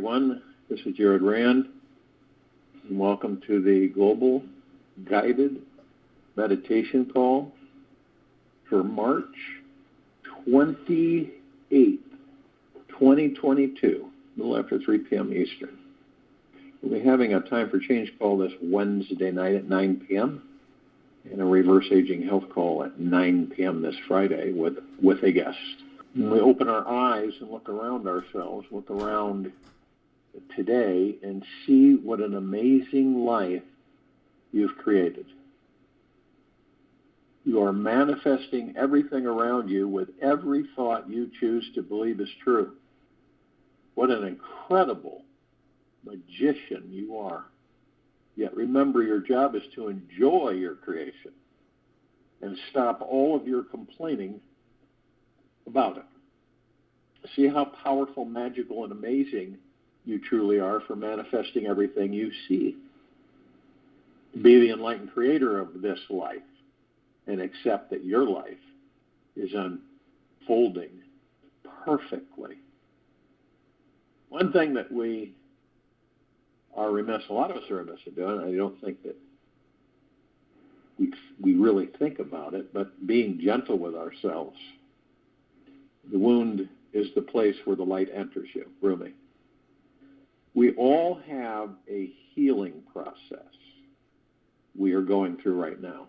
everyone. This is Jared Rand, and welcome to the Global Guided Meditation Call for March 28th, 2022, a little after 3 p.m. Eastern. We'll be having a Time for Change call this Wednesday night at 9 p.m. and a Reverse Aging Health call at 9 p.m. this Friday with a guest. When we open our eyes and look around ourselves, look around today and see what an amazing life you've created. You are manifesting everything around you with every thought you choose to believe is true. What an incredible magician you are. Yet remember, your job is to enjoy your creation and stop all of your complaining about it. See how powerful, magical, and amazing you truly are for manifesting everything you see. Be the enlightened creator of this life and accept that your life is unfolding perfectly. One thing that we are remiss, a lot of us are remiss in doing, I don't think that we really think about it, but being gentle with ourselves. The wound is the place where the light enters you, Rumi. We all have a healing process we are going through right now.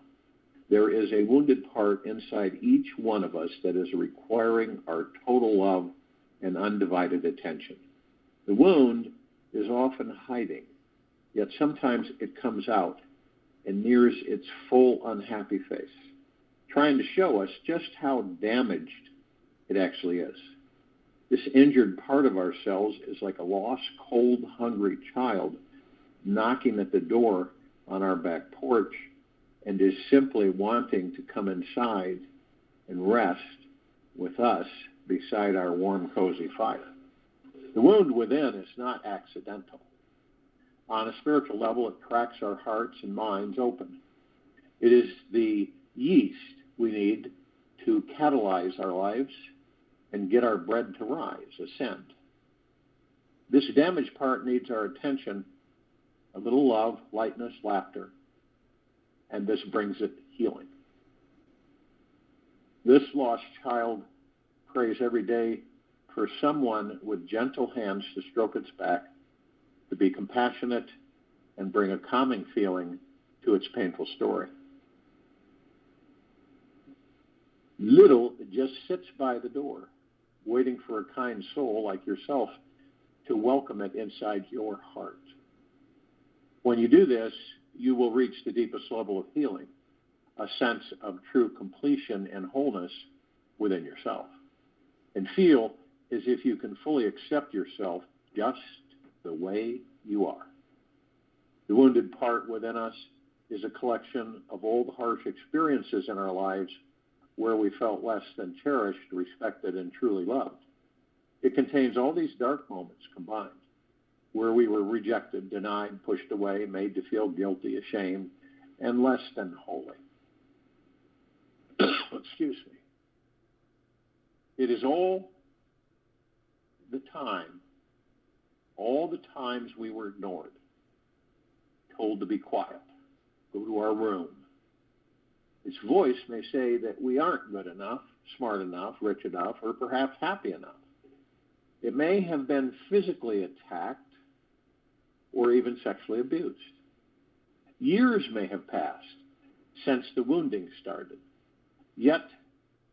There is a wounded part inside each one of us that is requiring our total love and undivided attention. The wound is often hiding, yet sometimes it comes out and nears its full unhappy face, trying to show us just how damaged it actually is. This injured part of ourselves is like a lost, cold, hungry child knocking at the door on our back porch and is simply wanting to come inside and rest with us beside our warm, cozy fire. The wound within is not accidental. On a spiritual level, it cracks our hearts and minds open. It is the yeast we need to catalyze our lives and get our bread to rise, ascend. This damaged part needs our attention, a little love, lightness, laughter, and this brings it healing. This lost child prays every day for someone with gentle hands to stroke its back, to be compassionate, and bring a calming feeling to its painful story. Little just sits by the door, waiting for a kind soul like yourself to welcome it inside your heart. When you do this, you will reach the deepest level of healing, a sense of true completion and wholeness within yourself, and feel as if you can fully accept yourself just the way you are. The wounded part within us is a collection of old harsh experiences in our lives where we felt less than cherished, respected, and truly loved. It contains all these dark moments combined, where we were rejected, denied, pushed away, made to feel guilty, ashamed, and less than holy. Excuse me. It is all the times we were ignored, told to be quiet, go to our room. Its voice may say that we aren't good enough, smart enough, rich enough, or perhaps happy enough. It may have been physically attacked or even sexually abused. Years may have passed since the wounding started, yet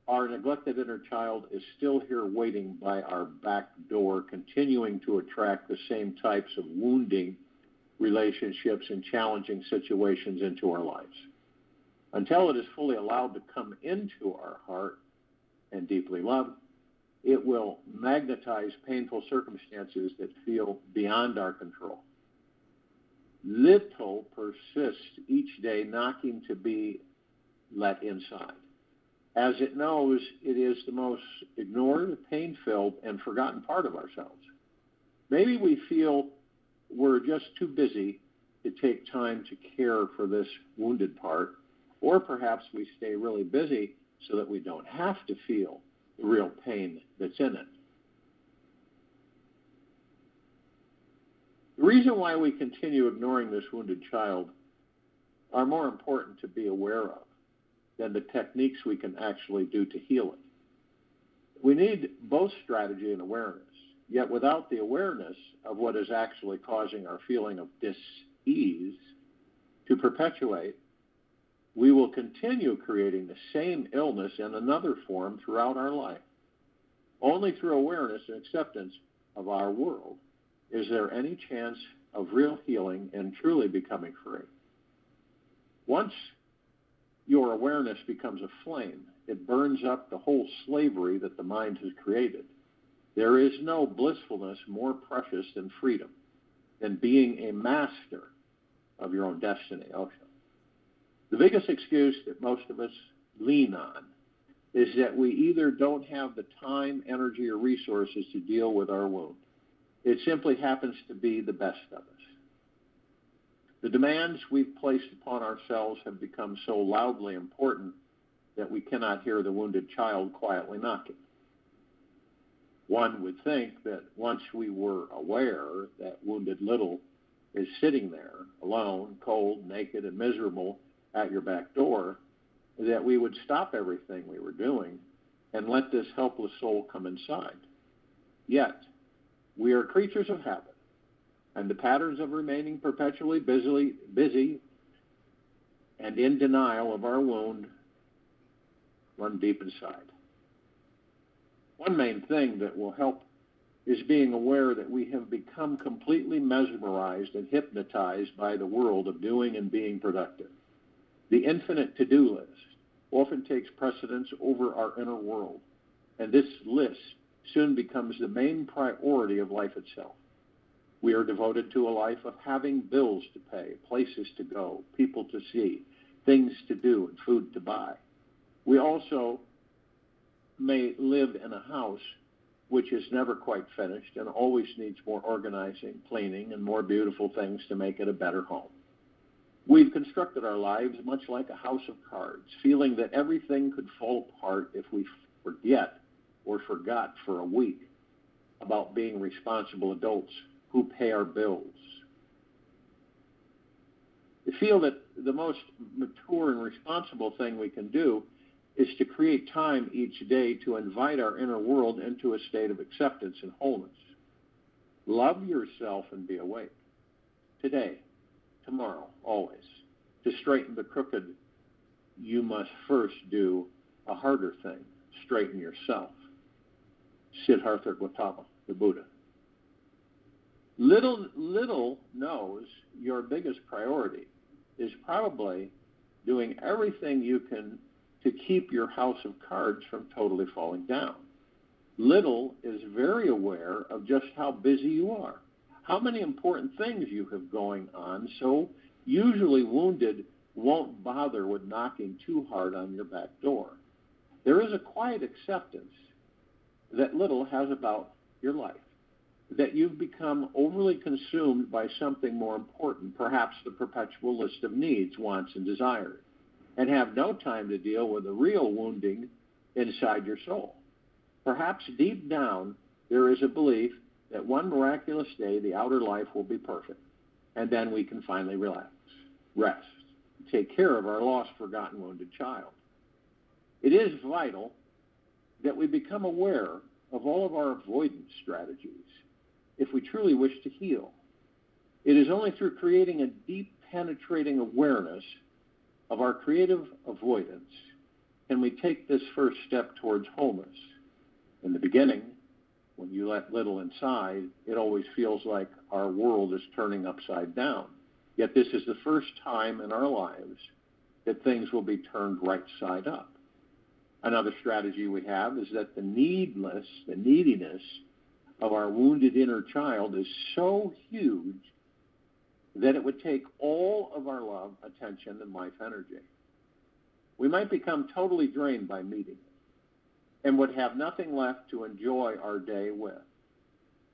our neglected inner child is still here waiting by our back door, continuing to attract the same types of wounding relationships and challenging situations into our lives. Until it is fully allowed to come into our heart and deeply loved, it will magnetize painful circumstances that feel beyond our control. Little persists each day knocking to be let inside, as it knows it is the most ignored, pain-filled, and forgotten part of ourselves. Maybe we feel we're just too busy to take time to care for this wounded part, or perhaps we stay really busy so that we don't have to feel. the real pain that's in it. The reason why we continue ignoring this wounded child are more important to be aware of than the techniques we can actually do to heal it. We need both strategy and awareness, yet without the awareness of what is actually causing our feeling of dis-ease to perpetuate, we will continue creating the same illness in another form throughout our life. Only through awareness and acceptance of our world is there any chance of real healing and truly becoming free. Once your awareness becomes a flame, it burns up the whole slavery that the mind has created. There is no blissfulness more precious than freedom, than being a master of your own destiny also. The biggest excuse that most of us lean on is that we either don't have the time, energy, or resources to deal with our wound. It simply happens to be the best of us. The demands we've placed upon ourselves have become so loudly important that we cannot hear the wounded child quietly knocking. One would think that once we were aware that wounded little is sitting there, alone, cold, naked, and miserable at your back door, that we would stop everything we were doing and let this helpless soul come inside. Yet, we are creatures of habit, and the patterns of remaining perpetually busy and in denial of our wound run deep inside. One main thing that will help is being aware that we have become completely mesmerized and hypnotized by the world of doing and being productive. The infinite to-do list often takes precedence over our inner world, and this list soon becomes the main priority of life itself. We are devoted to a life of having bills to pay, places to go, people to see, things to do, and food to buy. We also may live in a house which is never quite finished and always needs more organizing, cleaning, and more beautiful things to make it a better home. We've constructed our lives much like a house of cards, feeling that everything could fall apart if we forget or forgot for a week about being responsible adults who pay our bills. I feel that the most mature and responsible thing we can do is to create time each day to invite our inner world into a state of acceptance and wholeness. Love yourself and be awake. Today, tomorrow, always. To straighten the crooked, you must first do a harder thing, straighten yourself. Siddhartha Gautama, the Buddha. Little knows your biggest priority is probably doing everything you can to keep your house of cards from totally falling down. Little is very aware of just how busy you are, how many important things you have going on, so usually wounded won't bother with knocking too hard on your back door. There is a quiet acceptance that little has about your life, that you've become overly consumed by something more important, perhaps the perpetual list of needs, wants, and desires, and have no time to deal with the real wounding inside your soul. Perhaps deep down, there is a belief that one miraculous day the outer life will be perfect, and then we can finally relax, rest, take care of our lost, forgotten, wounded child. It is vital that we become aware of all of our avoidance strategies if we truly wish to heal. It is only through creating a deep, penetrating awareness of our creative avoidance can we take this first step towards wholeness. In the beginning, when you let little inside, it always feels like our world is turning upside down. Yet this is the first time in our lives that things will be turned right side up. Another strategy we have is that the neediness of our wounded inner child is so huge that it would take all of our love, attention, and life energy. We might become totally drained by meeting it and would have nothing left to enjoy our day with.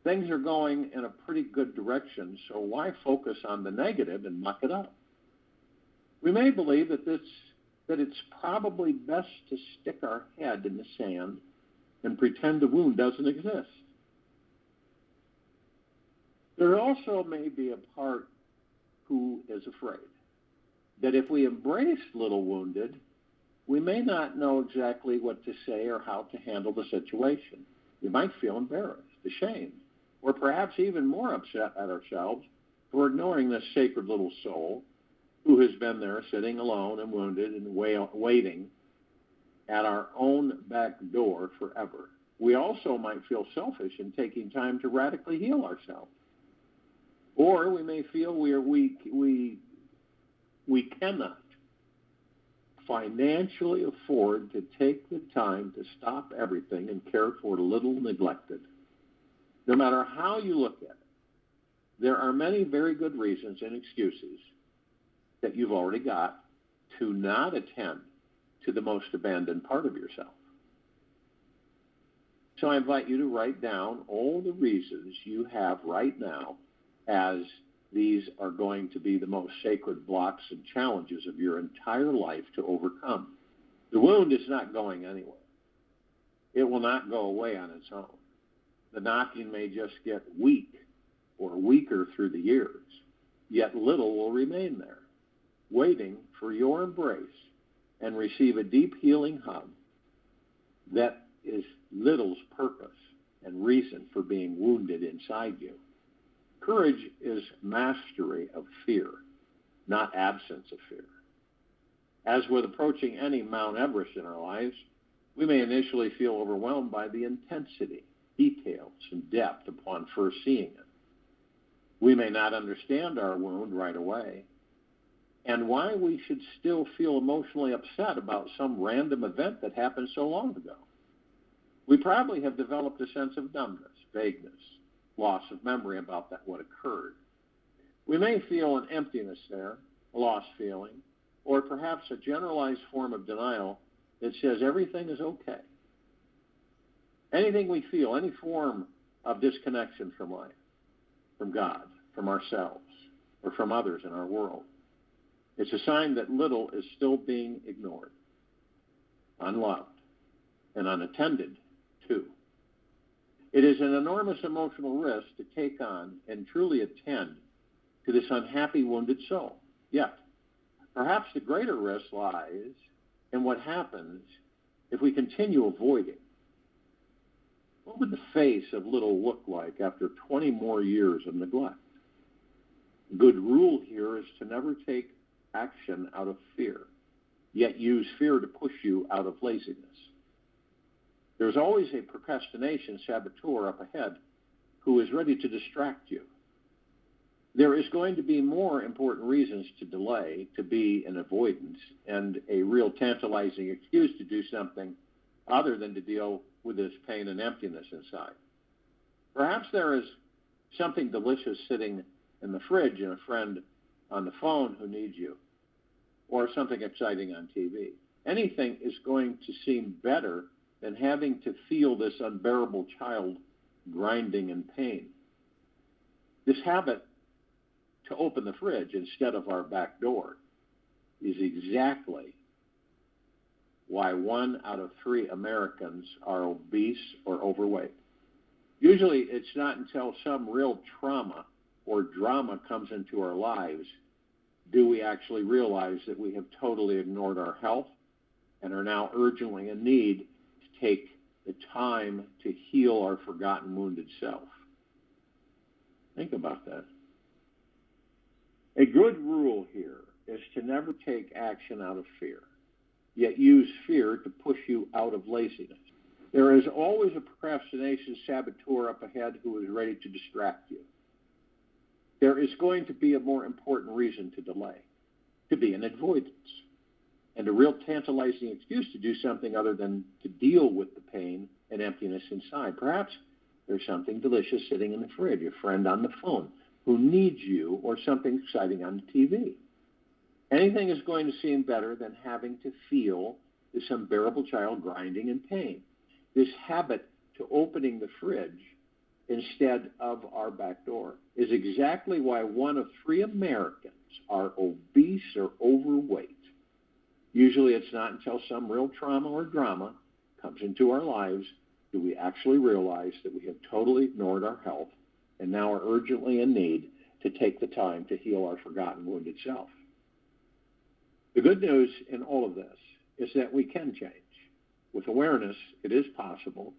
Things are going in a pretty good direction, so why focus on the negative and muck it up? We may believe that it's probably best to stick our head in the sand and pretend the wound doesn't exist. There also may be a part who is afraid that if we embrace little wounded, we may not know exactly what to say or how to handle the situation. We might feel embarrassed, ashamed, or perhaps even more upset at ourselves for ignoring this sacred little soul who has been there sitting alone and wounded and waiting at our own back door forever. We also might feel selfish in taking time to radically heal ourselves. Or we may feel we cannot financially afford to take the time to stop everything and care for the little neglected. No matter how you look at it, there are many very good reasons and excuses that you've already got to not attend to the most abandoned part of yourself. So I invite you to write down all the reasons you have right now, as these are going to be the most sacred blocks and challenges of your entire life to overcome. The wound is not going anywhere. It will not go away on its own. The knocking may just get weak or weaker through the years, yet little will remain there, waiting for your embrace and receive a deep healing hug that is little's purpose and reason for being wounded inside you. Courage is mastery of fear, not absence of fear. As with approaching any Mount Everest in our lives, we may initially feel overwhelmed by the intensity, details, and depth upon first seeing it. We may not understand our wound right away, and why we should still feel emotionally upset about some random event that happened so long ago. We probably have developed a sense of numbness, vagueness, loss of memory about what occurred. We may feel an emptiness there, a lost feeling, or perhaps a generalized form of denial that says everything is okay. Anything we feel, any form of disconnection from life, from God, from ourselves, or from others in our world, it's a sign that little is still being ignored, unloved, and unattended too. It is an enormous emotional risk to take on and truly attend to this unhappy, wounded soul. Yet, perhaps the greater risk lies in what happens if we continue avoiding. What would the face of little look like after 20 more years of neglect? A good rule here is to never take action out of fear, yet use fear to push you out of laziness. There's always a procrastination saboteur up ahead who is ready to distract you. There is going to be more important reasons to delay, to be an avoidance, and a real tantalizing excuse to do something other than to deal with this pain and emptiness inside. Perhaps there is something delicious sitting in the fridge and a friend on the phone who needs you, or something exciting on TV. Anything is going to seem better than having to feel this unbearable child grinding in pain. This habit to open the fridge instead of our back door is exactly why 1 out of 3 Americans are obese or overweight. Usually it's not until some real trauma or drama comes into our lives do we actually realize that we have totally ignored our health and are now urgently in need to take the time to heal our forgotten, wounded self. Think about that. A good rule here is to never take action out of fear, yet use fear to push you out of laziness. There is always a procrastination saboteur up ahead who is ready to distract you. There is going to be a more important reason to delay, to be an avoidance, and a real tantalizing excuse to do something other than to deal with the pain and emptiness inside. Perhaps there's something delicious sitting in the fridge, a friend on the phone who needs you, or something exciting on the TV. Anything is going to seem better than having to feel this unbearable child grinding in pain. This habit to opening the fridge instead of our back door is exactly why 1 of 3 Americans are obese or overweight. Usually it's not until some real trauma or drama comes into our lives do we actually realize that we have totally ignored our health and now are urgently in need to take the time to heal our forgotten, wounded self. The good news in all of this is that we can change. With awareness, it is possible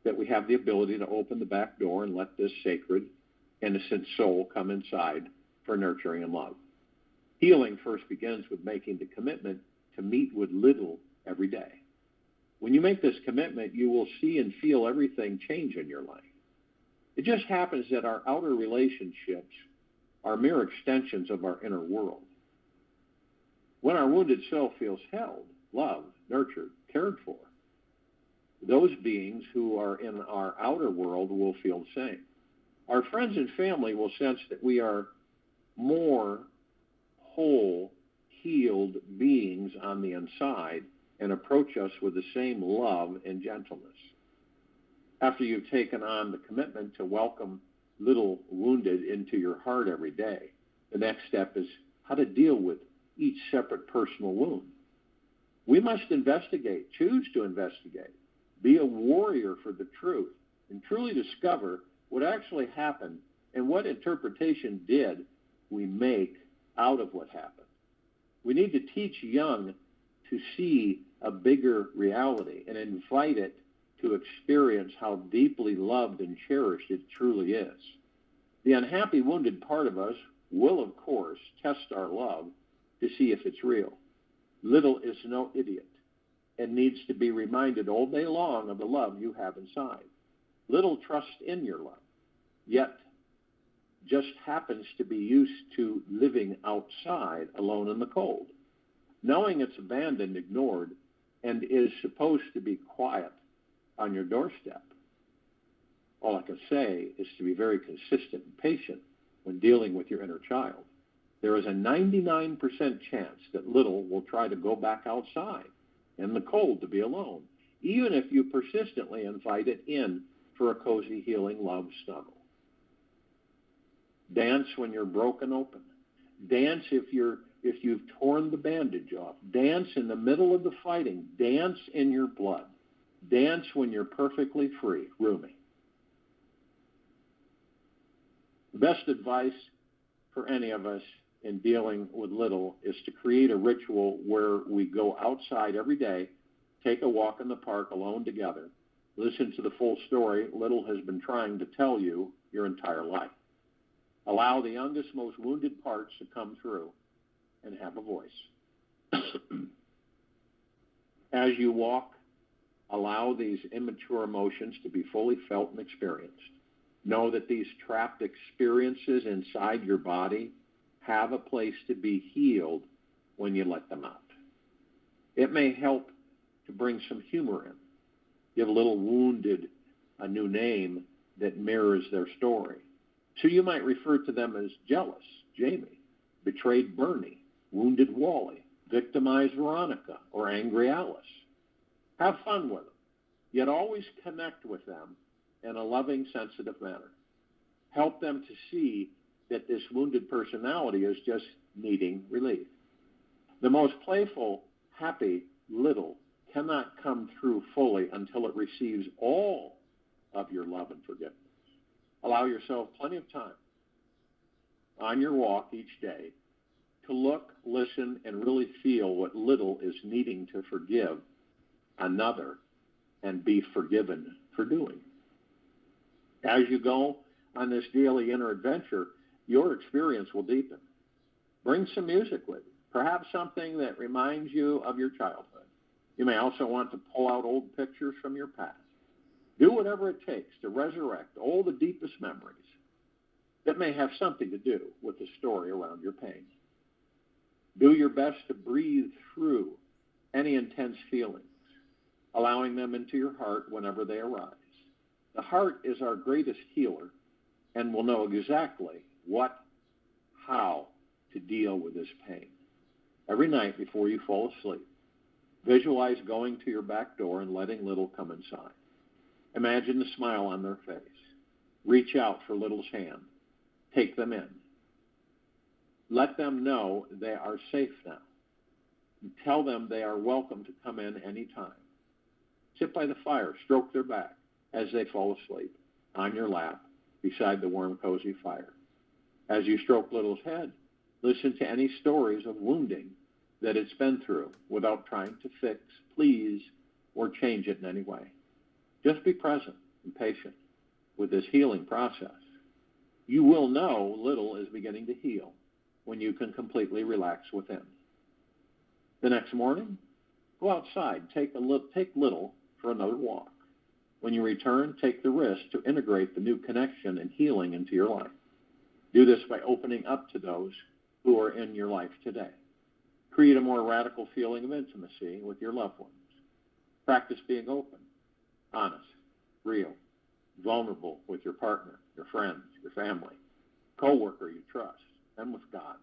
that we have the ability to open the back door and let this sacred, innocent soul come inside for nurturing and love. Healing first begins with making the commitment to meet with little every day. When you make this commitment, you will see and feel everything change in your life. It just happens that our outer relationships are mere extensions of our inner world. When our wounded self feels held, loved, nurtured, cared for, those beings who are in our outer world will feel the same. Our friends and family will sense that we are more whole, healed beings on the inside and approach us with the same love and gentleness. After you've taken on the commitment to welcome little wounded into your heart every day, the next step is how to deal with each separate personal wound. We must investigate, choose to investigate, be a warrior for the truth, and truly discover what actually happened and what interpretation did we make out of what happened. We need to teach young to see a bigger reality and invite it to experience how deeply loved and cherished it truly is. The unhappy, wounded part of us will, of course, test our love to see if it's real. Little is no idiot and needs to be reminded all day long of the love you have inside. Little trusts in your love, yet just happens to be used to living outside alone in the cold, knowing it's abandoned, ignored, and is supposed to be quiet on your doorstep. All I can say is to be very consistent and patient when dealing with your inner child. There is a 99% chance that little will try to go back outside in the cold to be alone, even if you persistently invite it in for a cozy, healing love snuggle. Dance when you're broken open. Dance if you've torn the bandage off. Dance in the middle of the fighting. Dance in your blood. Dance when you're perfectly free. Rumi. The best advice for any of us in dealing with little is to create a ritual where we go outside every day, take a walk in the park alone together, listen to the full story little has been trying to tell you your entire life. Allow the youngest, most wounded parts to come through and have a voice. As you walk, allow these immature emotions to be fully felt and experienced. Know that these trapped experiences inside your body have a place to be healed when you let them out. It may help to bring some humor in. Give a little wounded a new name that mirrors their story. So you might refer to them as jealous Jamie, betrayed Bernie, wounded Wally, victimized Veronica, or angry Alice. Have fun with them, yet always connect with them in a loving, sensitive manner. Help them to see that this wounded personality is just needing relief. The most playful, happy little cannot come through fully until it receives all of your love and forgiveness. Allow yourself plenty of time on your walk each day to look, listen, and really feel what little is needing to forgive another and be forgiven for doing. As you go on this daily inner adventure, your experience will deepen. Bring some music with you, perhaps something that reminds you of your childhood. You may also want to pull out old pictures from your past. Do whatever it takes to resurrect all the deepest memories that may have something to do with the story around your pain. Do your best to breathe through any intense feelings, allowing them into your heart whenever they arise. The heart is our greatest healer and will know exactly how to deal with this pain. Every night before you fall asleep, visualize going to your back door and letting little come inside. Imagine the smile on their face. Reach out for little's hand. Take them in. Let them know they are safe now. And tell them they are welcome to come in anytime. Sit by the fire, stroke their back as they fall asleep on your lap, beside the warm, cozy fire. As you stroke Little's head, listen to any stories of wounding that it's been through without trying to fix, please, or change it in any way. Just be present and patient with this healing process. You will know Little is beginning to heal when you can completely relax within. The next morning, go outside, take Little for another walk. When you return, take the risk to integrate the new connection and healing into your life. Do this by opening up to those who are in your life today. Create a more radical feeling of intimacy with your loved ones. Practice being open, honest, real, vulnerable with your partner, your friends, your family, coworker you trust, and with God.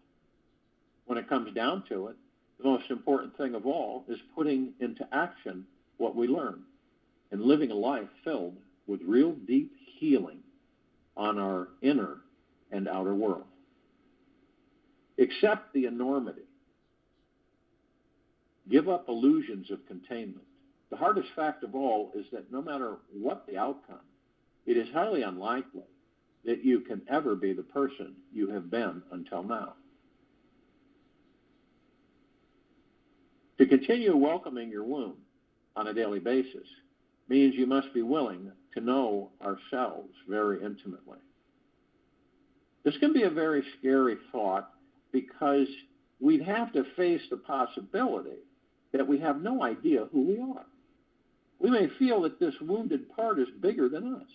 When it comes down to it, the most important thing of all is putting into action what we learn and living a life filled with real deep healing on our inner and outer world. Accept the enormity. Give up illusions of containment. The hardest fact of all is that no matter what the outcome, it is highly unlikely that you can ever be the person you have been until now. To continue welcoming your wound on a daily basis means you must be willing to know ourselves very intimately. This can be a very scary thought because we'd have to face the possibility that we have no idea who we are. We may feel that this wounded part is bigger than us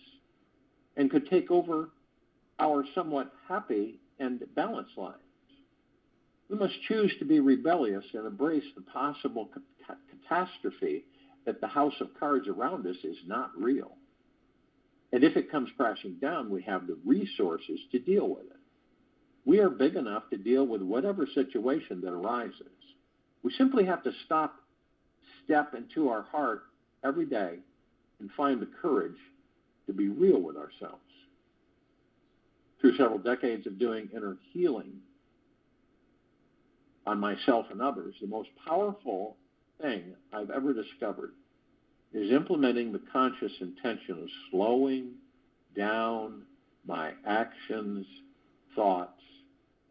and could take over our somewhat happy and balanced lives. We must choose to be rebellious and embrace the possible catastrophe that the house of cards around us is not real. And if it comes crashing down, we have the resources to deal with it. We are big enough to deal with whatever situation that arises. We simply have to step into our heart every day and find the courage to be real with ourselves. Through several decades of doing inner healing on myself and others, the most powerful thing I've ever discovered is implementing the conscious intention of slowing down my actions, thoughts,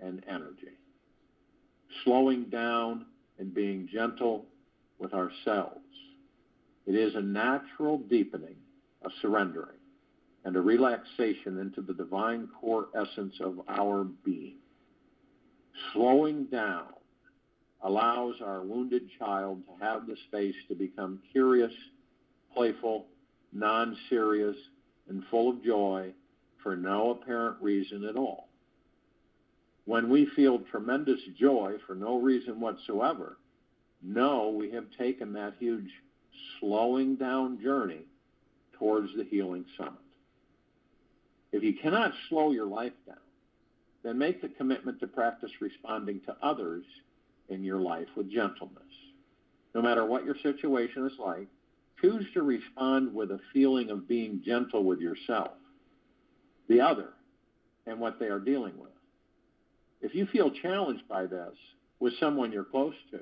and energy. Slowing down and being gentle with ourselves. It is a natural deepening, a surrendering, and a relaxation into the divine core essence of our being. Slowing down allows our wounded child to have the space to become curious, playful, non-serious, and full of joy for no apparent reason at all. When we feel tremendous joy for no reason whatsoever, know we have taken that huge slowing down journey towards the healing summit. If you cannot slow your life down, then make the commitment to practice responding to others in your life with gentleness. No matter what your situation is like, choose to respond with a feeling of being gentle with yourself, the other, and what they are dealing with. If you feel challenged by this with someone you're close to,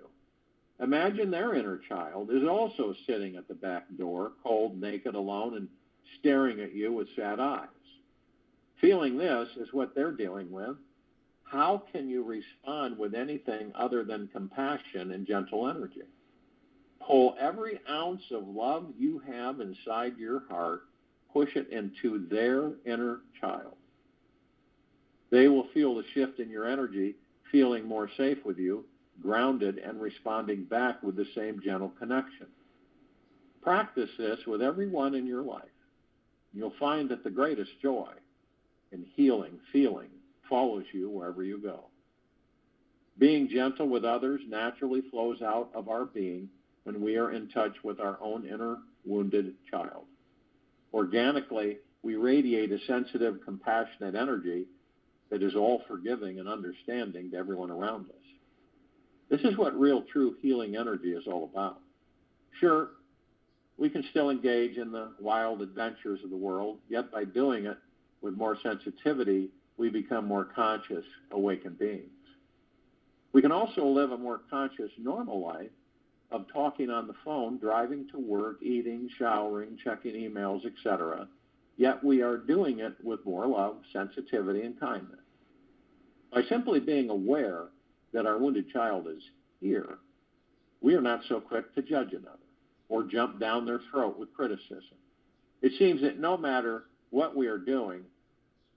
imagine their inner child is also sitting at the back door, cold, naked, alone, and staring at you with sad eyes. Feeling this is what they're dealing with. How can you respond with anything other than compassion and gentle energy? Pull every ounce of love you have inside your heart, push it into their inner child. They will feel the shift in your energy, feeling more safe with you, grounded, and responding back with the same gentle connection. Practice this with everyone in your life. You'll find that the greatest joy and healing feeling follows you wherever you go. Being gentle with others naturally flows out of our being when we are in touch with our own inner wounded child. Organically, we radiate a sensitive, compassionate energy that is all forgiving and understanding to everyone around us. This is what real, true healing energy is all about. Sure, we can still engage in the wild adventures of the world, yet by doing it with more sensitivity, we become more conscious, awakened beings. We can also live a more conscious, normal life of talking on the phone, driving to work, eating, showering, checking emails, etc., yet we are doing it with more love, sensitivity, and kindness. By simply being aware that our wounded child is here, we are not so quick to judge another or jump down their throat with criticism. It seems that no matter what we are doing,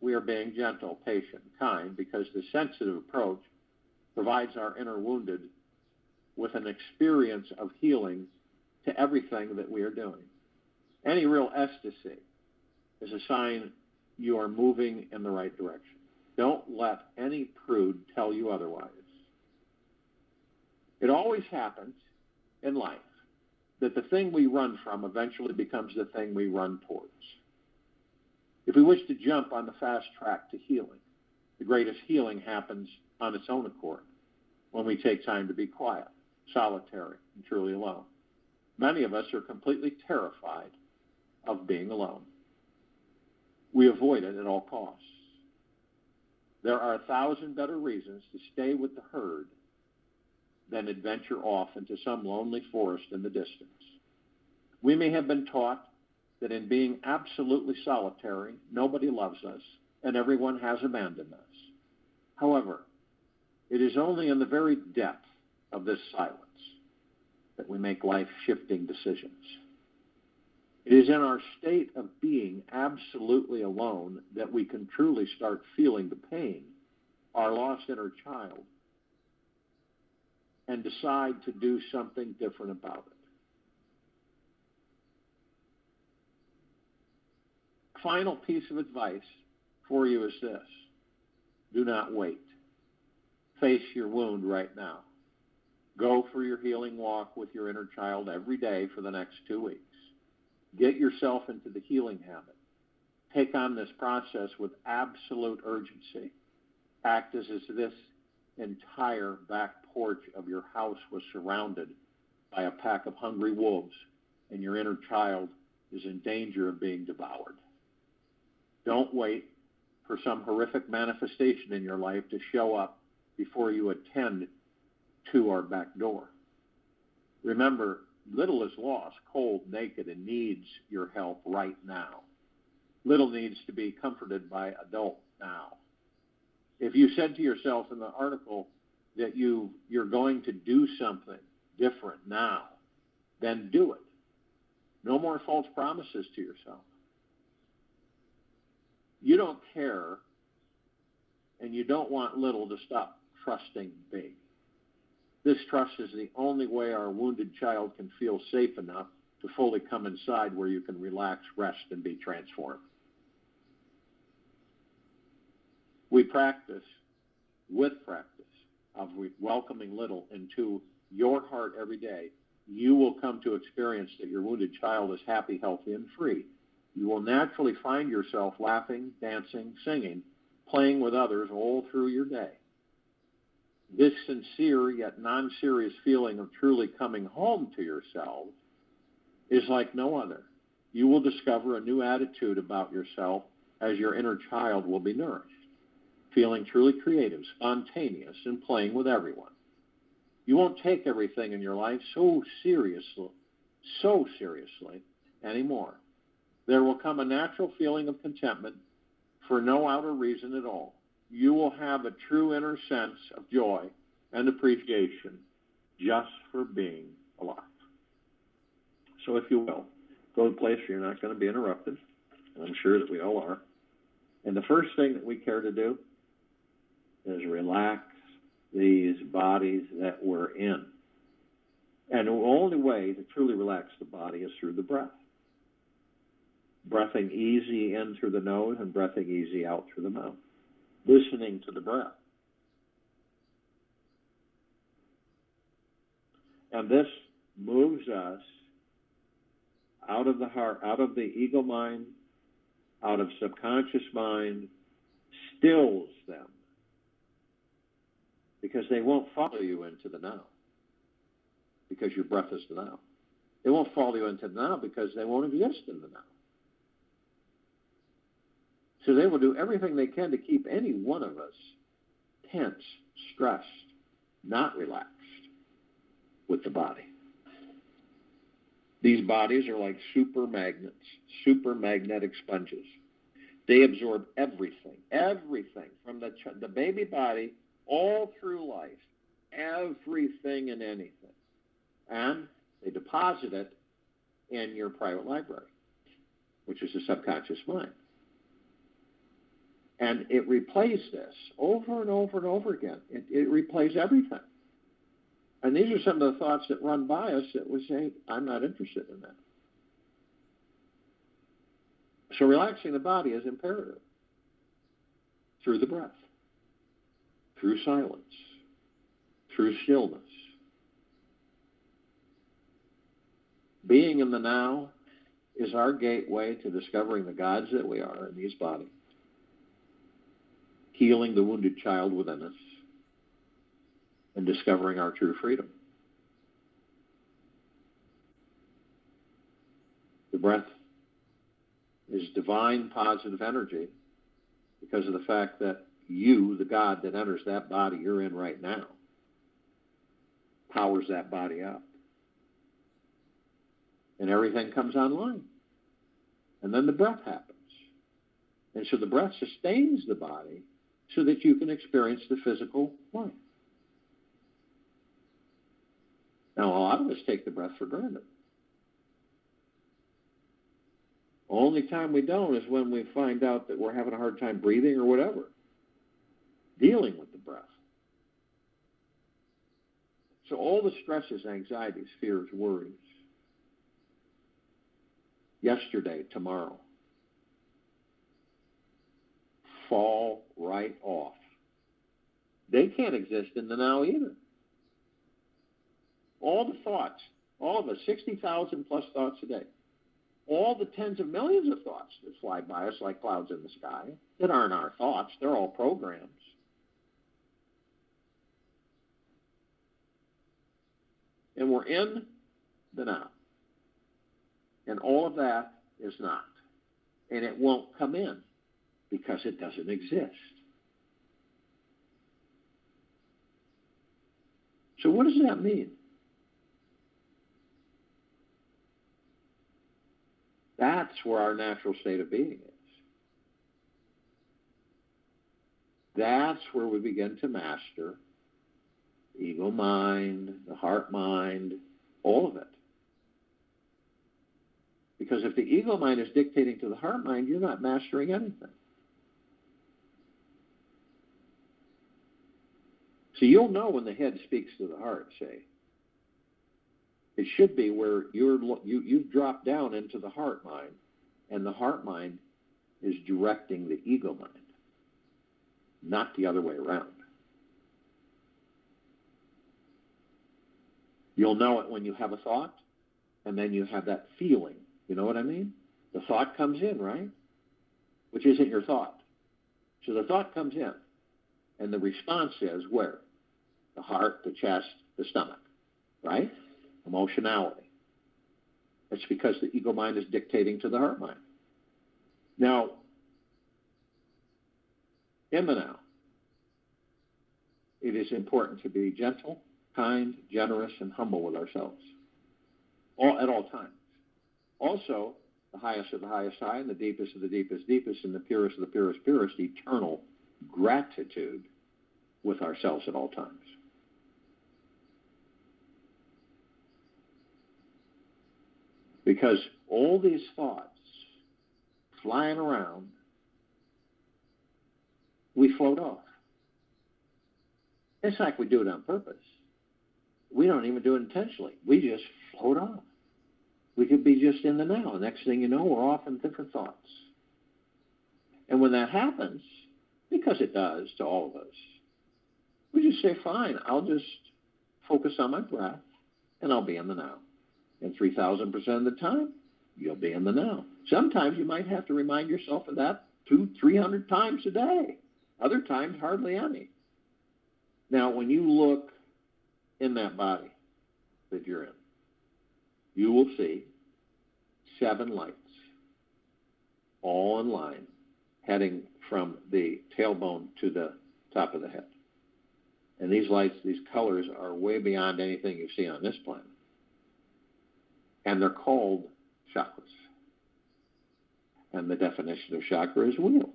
we are being gentle, patient, kind, because the sensitive approach provides our inner wounded with an experience of healing to everything that we are doing. Any real ecstasy is a sign you are moving in the right direction. Don't let any prude tell you otherwise. It always happens in life that the thing we run from eventually becomes the thing we run towards. If we wish to jump on the fast track to healing, the greatest healing happens on its own accord when we take time to be quiet, solitary, and truly alone. Many of us are completely terrified of being alone. We avoid it at all costs. There are 1,000 better reasons to stay with the herd than adventure off into some lonely forest in the distance. We may have been taught that in being absolutely solitary, nobody loves us and everyone has abandoned us. However, it is only in the very depth of this silence that we make life-shifting decisions. It is in our state of being absolutely alone that we can truly start feeling the pain, our lost inner child, and decide to do something different about it. Final piece of advice for you is this: do not wait. Face your wound right now. Go for your healing walk with your inner child every day for the next 2 weeks. Get yourself into the healing habit. Take on this process with absolute urgency. Act as if this entire back porch of your house was surrounded by a pack of hungry wolves and your inner child is in danger of being devoured. Don't wait for some horrific manifestation in your life to show up before you attend to our back door. Remember, little is lost, cold, naked, and needs your help right now. Little needs to be comforted by adult now. If you said to yourself in the article that you're going to do something different now, then do it. No more false promises to yourself. You don't care, and you don't want little to stop trusting big. This trust is the only way our wounded child can feel safe enough to fully come inside where you can relax, rest, and be transformed. With practice of welcoming little into your heart every day, you will come to experience that your wounded child is happy, healthy, and free. You will naturally find yourself laughing, dancing, singing, playing with others all through your day. This sincere yet non-serious feeling of truly coming home to yourself is like no other. You will discover a new attitude about yourself as your inner child will be nourished, feeling truly creative, spontaneous, and playing with everyone. You won't take everything in your life so seriously anymore. There will come a natural feeling of contentment for no outer reason at all. You will have a true inner sense of joy and appreciation just for being alive. So if you will, go to a place where you're not going to be interrupted, and I'm sure that we all are. And the first thing that we care to do is relax these bodies that we're in. And the only way to truly relax the body is through the breath. Breathing easy in through the nose and breathing easy out through the mouth. Listening to the breath. And this moves us out of the heart, out of the ego mind, out of subconscious mind, stills them. Because they won't follow you into the now. Because your breath is the now. They won't follow you into the now because they won't exist in the now. So they will do everything they can to keep any one of us tense, stressed, not relaxed with the body. These bodies are like super magnets, super magnetic sponges. They absorb everything from the baby body all through life, everything and anything. And they deposit it in your private library, which is the subconscious mind. And it replays this over and over and over again. It replays everything. And these are some of the thoughts that run by us that we say, I'm not interested in that. So relaxing the body is imperative. Through the breath, through silence, through stillness. Being in the now is our gateway to discovering the gods that we are in these bodies, healing the wounded child within us, and discovering our true freedom. The breath is divine positive energy because of the fact that you, the God that enters that body you're in right now, powers that body up. And everything comes online. And then the breath happens. And so the breath sustains the body so that you can experience the physical life. Now, a lot of us take the breath for granted. Only time we don't is when we find out that we're having a hard time breathing or whatever, dealing with the breath. So all the stresses, anxieties, fears, worries, yesterday, tomorrow, fall right off. They can't exist in the now either. All the thoughts, all of us, 60,000 plus thoughts a day, all the tens of millions of thoughts that fly by us like clouds in the sky that aren't our thoughts, they're all programs. And we're in the now. And all of that is not. And it won't come in because it doesn't exist. So what does that mean? That's where our natural state of being is. That's where we begin to master the ego mind, the heart mind, all of it. Because if the ego mind is dictating to the heart mind, you're not mastering anything. So you'll know when the head speaks to the heart, say. It should be where you've dropped down into the heart mind, and the heart mind is directing the ego mind, not the other way around. You'll know it when you have a thought, and then you have that feeling. You know what I mean? The thought comes in, right? Which isn't your thought. So the thought comes in, and the response is where? The heart, the chest, the stomach, right? Emotionality. It's because the ego mind is dictating to the heart mind. Now, in the now, it is important to be gentle, kind, generous, and humble with ourselves at all times. Also, the highest of the highest high and the deepest of the deepest deepest and the purest of the purest purest, eternal gratitude with ourselves at all times. Because all these thoughts flying around, we float off. It's like we do it on purpose. We don't even do it intentionally. We just float off. We could be just in the now. The next thing you know, we're off in different thoughts. And when that happens, because it does to all of us, we just say, fine, I'll just focus on my breath, and I'll be in the now. And 3,000% of the time, you'll be in the now. Sometimes you might have to remind yourself of that 200-300 times a day. Other times, hardly any. Now, when you look in that body that you're in, you will see 7 lights, all in line, heading from the tailbone to the top of the head. And these lights, these colors, are way beyond anything you see on this planet. And they're called chakras. And the definition of chakra is wheel.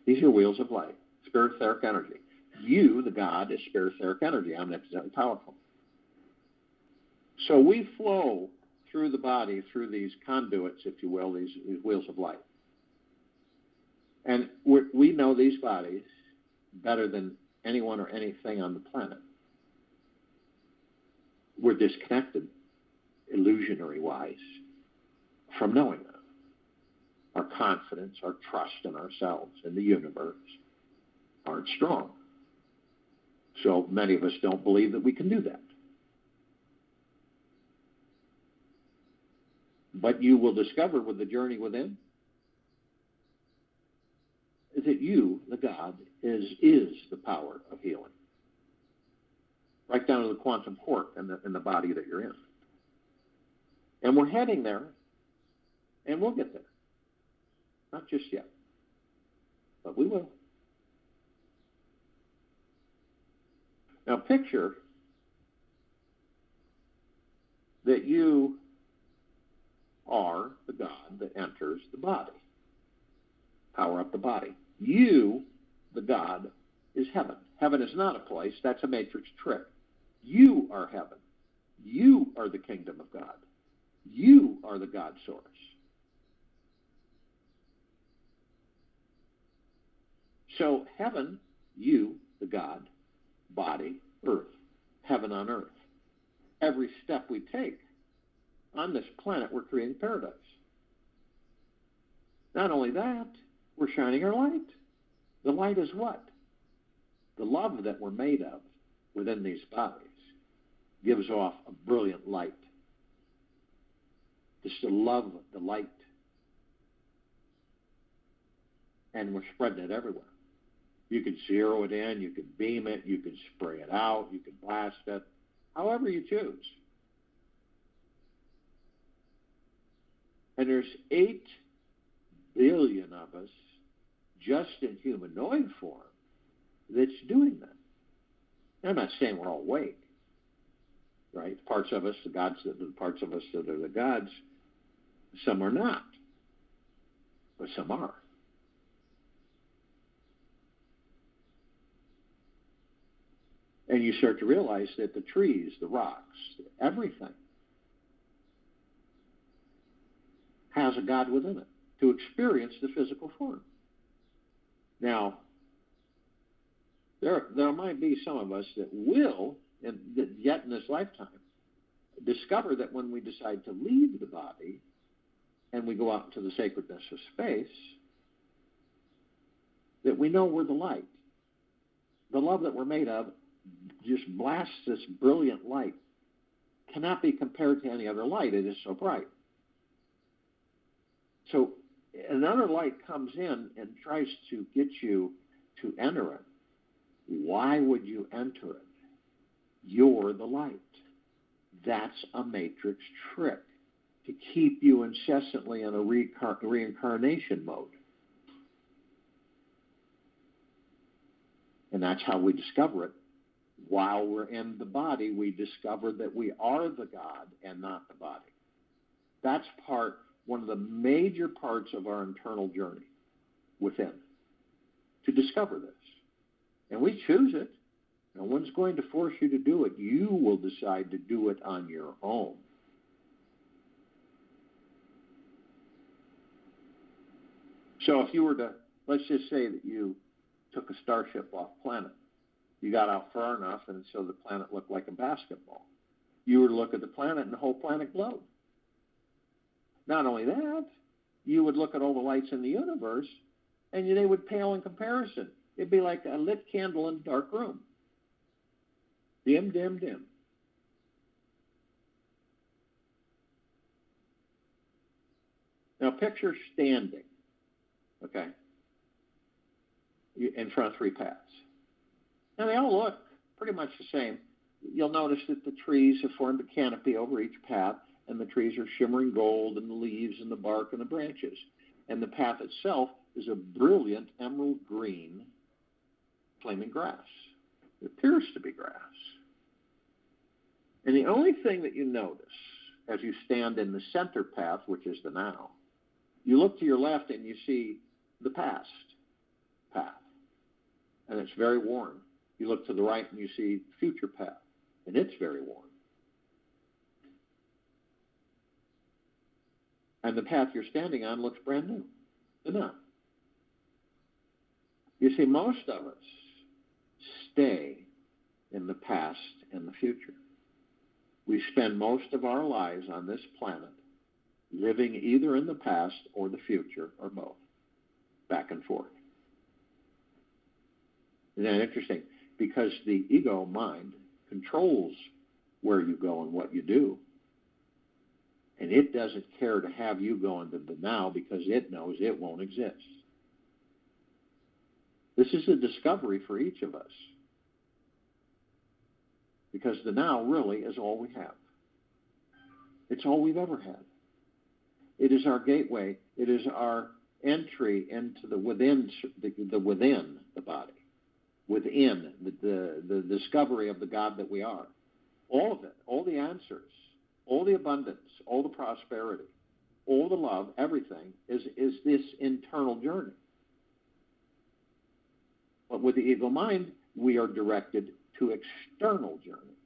These are wheels of light, spirit etheric energy. You, the God, is spirit etheric energy, omnipotent, powerful. So we flow through the body, through these conduits, if you will, these wheels of light. And we know these bodies better than anyone or anything on the planet. We're disconnected, illusionary-wise, from knowing that. Our confidence, our trust in ourselves, in the universe, aren't strong. So many of us don't believe that we can do that. But you will discover with the journey within that you, the God, is the power of healing. Right down to the quantum quark in the body that you're in. And we're heading there, and we'll get there. Not just yet, but we will. Now picture that you are the God that enters the body. Power up the body. You, the God, is heaven. Heaven is not a place. That's a matrix trick. You are heaven. You are the kingdom of God. You are the God source. So heaven, you, the God, body, earth, heaven on earth. Every step we take on this planet, we're creating paradise. Not only that, we're shining our light. The light is what? The love that we're made of within these bodies gives off a brilliant light. Just to love the light. And we're spreading it everywhere. You can zero it in, you can beam it, you can spray it out, you can blast it, however you choose. And there's 8 billion of us just in humanoid form that's doing that. I'm not saying we're all awake, right? Parts of us, the parts of us that are the gods, some are not, but some are. And you start to realize that the trees, the rocks, everything has a God within it to experience the physical form. Now, there might be some of us that will, yet in this lifetime, discover that when we decide to leave the body and we go out into the sacredness of space, that we know we're the light. The love that we're made of just blasts this brilliant light. Cannot be compared to any other light. It is so bright. So another light comes in and tries to get you to enter it. Why would you enter it? You're the light. That's a matrix trick to keep you incessantly in a reincarnation mode. And that's how we discover it. While we're in the body, we discover that we are the God and not the body. That's one of the major parts of our internal journey within, to discover this. And we choose it. No one's going to force you to do it. You will decide to do it on your own. So if you were to, let's just say that you took a starship off planet. You got out far enough, and so the planet looked like a basketball. You were to look at the planet, and the whole planet glowed. Not only that, you would look at all the lights in the universe, and they would pale in comparison. It'd be like a lit candle in a dark room. Dim, dim, dim. Now picture standing, okay, in front of 3 paths. Now they all look pretty much the same. You'll notice that the trees have formed a canopy over each path, and the trees are shimmering gold, and the leaves and the bark and the branches. And the path itself is a brilliant emerald green flaming grass. It appears to be grass. And the only thing that you notice as you stand in the center path, which is the now, you look to your left and you see the past path, and it's very worn. You look to the right and you see future path, and it's very worn. And the path you're standing on looks brand new. The now. You see, most of us stay in the past and the future. We spend most of our lives on this planet living either in the past or the future, or both, back and forth. Isn't that interesting? Because the ego mind controls where you go and what you do. And it doesn't care to have you go into the now because it knows it won't exist. This is a discovery for each of us. Because the now really is all we have. It's all we've ever had. It is our gateway. It is our entry into the within the body, within the discovery of the God that we are. All of it, all the answers, all the abundance, all the prosperity, all the love, everything is this internal journey. But with the ego mind, we are directed to external journey,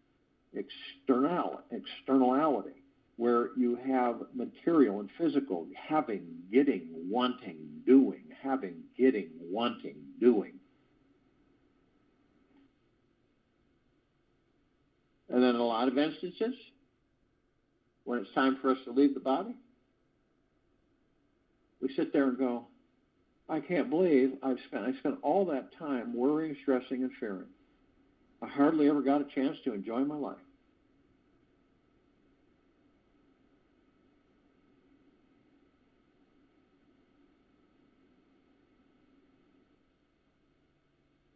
externality, where you have material and physical, having, getting, wanting, doing, having, getting, wanting, doing. And then in a lot of instances, when it's time for us to leave the body, we sit there and go, I can't believe I spent all that time worrying, stressing, and fearing. I hardly ever got a chance to enjoy my life.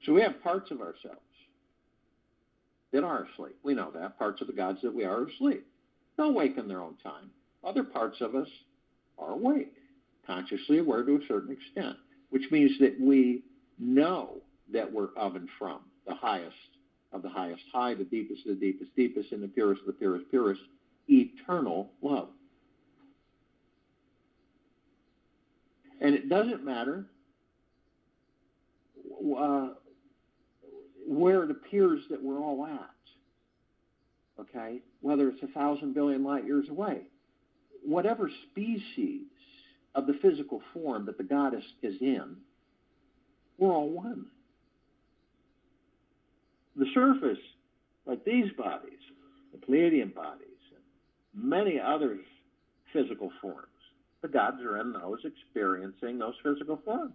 So we have parts of ourselves that are asleep. We know that. Parts of the gods that we are asleep. They'll wake in their own time. Other parts of us are awake, consciously aware to a certain extent, which means that we know that we're of and from the highest of the highest high, the deepest of the deepest deepest, and the purest of the purest purest, eternal love. And it doesn't matter where it appears that we're all at, okay? Whether it's 1,000 billion light years away. Whatever species of the physical form that the goddess is in, we're all one. The surface, like these bodies, the Pleiadian bodies, and many other physical forms, the gods are in those experiencing those physical forms.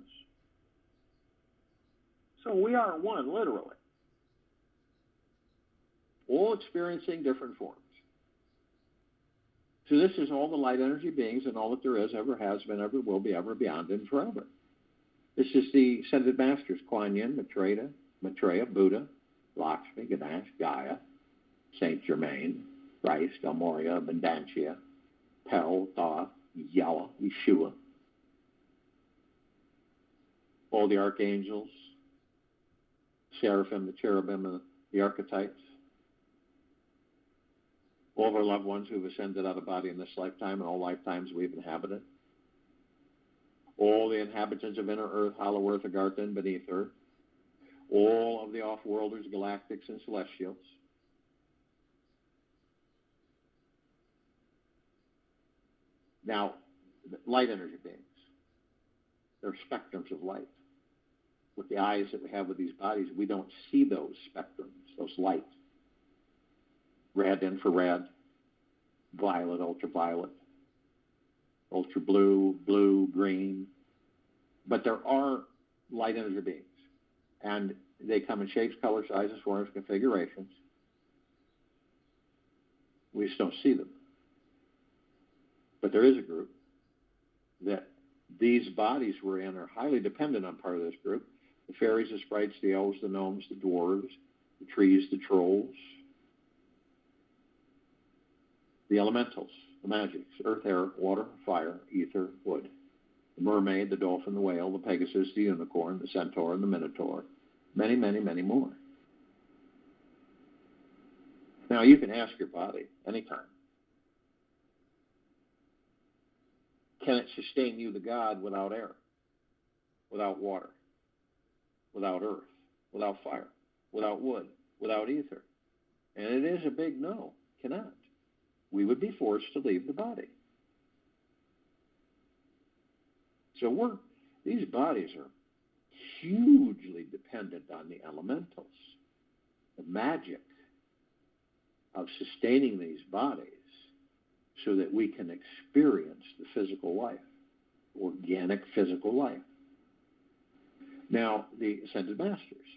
So we are one, literally. All experiencing different forms. So this is all the light energy beings and all that there is, ever has been, ever will be, ever beyond, and forever. This is the ascended masters, Kuan Yin, Maitreya, Buddha, Lakshmi, Ganesh, Gaia, Saint Germain, Christ, El Morya, Abundantia, Pel, Thoth, Yahweh, Yeshua. All the archangels, seraphim, the cherubim, and the archetypes. All of our loved ones who have ascended out of body in this lifetime and all lifetimes we've inhabited. All the inhabitants of inner earth, hollow earth, Agartha, and beneath earth. All of the off-worlders, galactics, and celestials. Now, light energy beings. They're spectrums of light. With the eyes that we have with these bodies, we don't see those spectrums, those light. Red, infrared, violet, ultraviolet, ultra blue, blue, green. But there are light energy beings. And they come in shapes, colors, sizes, forms, configurations. We just don't see them. But there is a group that these bodies we're in are highly dependent on part of this group. The fairies, the sprites, the elves, the gnomes, the dwarves, the trees, the trolls, the elementals, the magics, earth, air, water, fire, ether, wood, the mermaid, the dolphin, the whale, the pegasus, the unicorn, the centaur, and the minotaur. Many, many, many more. Now, you can ask your body anytime, Can it sustain you, the God, without air, without water, without earth, without fire, without wood, without ether? And it is a big no. Cannot. We would be forced to leave the body. So these bodies are hugely dependent on the elementals. The magic of sustaining these bodies so that we can experience the physical life, organic physical life. Now, the ascended masters,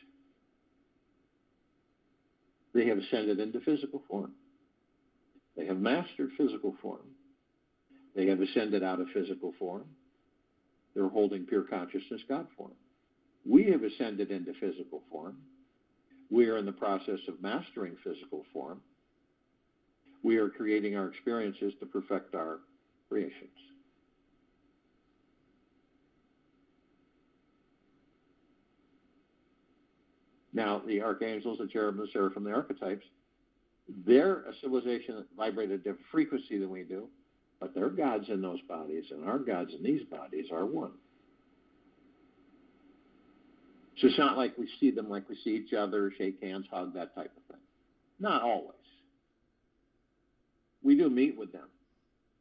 they have ascended into physical form. They have mastered physical form. They have ascended out of physical form. They're holding pure consciousness God form. We have ascended into physical form. We are in the process of mastering physical form. We are creating our experiences to perfect our creations. Now, the archangels, the cherubim, the seraphim, the archetypes, they're a civilization that vibrates at a different frequency than we do, but their gods in those bodies and our gods in these bodies are one. So it's not like we see them like we see each other, shake hands, hug, that type of thing. Not always. We do meet with them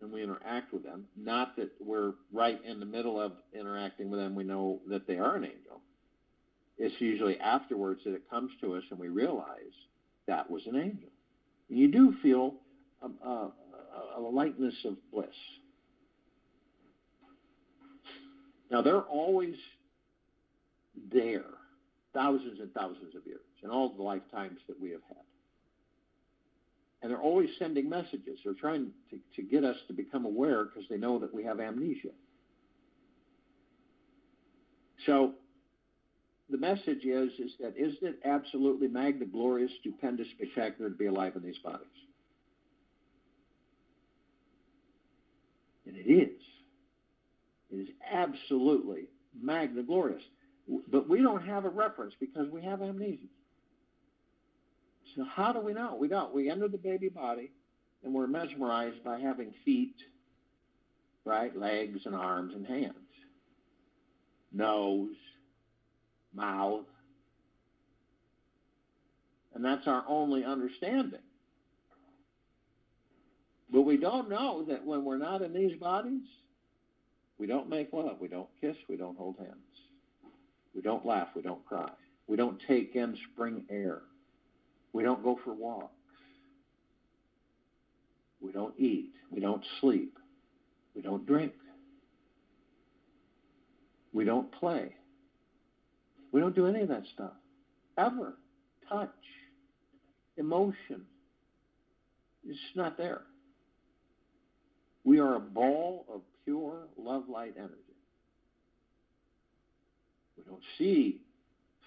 and we interact with them. Not that we're right in the middle of interacting with them, we know that they are an angel. It's usually afterwards that it comes to us and we realize that was an angel. And you do feel a lightness of bliss. Now, they're always there, thousands and thousands of years, in all the lifetimes that we have had. And they're always sending messages. They're trying to get us to become aware because they know that we have amnesia. So the message is that isn't it absolutely magna, glorious, stupendous, spectacular to be alive in these bodies? And it is. It is absolutely magna, glorious. But we don't have a reference because we have amnesia. So how do we know? We don't. We enter the baby body and we're mesmerized by having feet, right, legs and arms and hands, nose, mouth. And that's our only understanding. But we don't know that when we're not in these bodies, we don't make love, we don't kiss, we don't hold hands. We don't laugh, we don't cry. We don't take in spring air. We don't go for walks. We don't eat. We don't sleep. We don't drink. We don't play. We don't do any of that stuff. Ever. Touch. Emotion. It's not there. We are a ball of pure love light energy. We don't see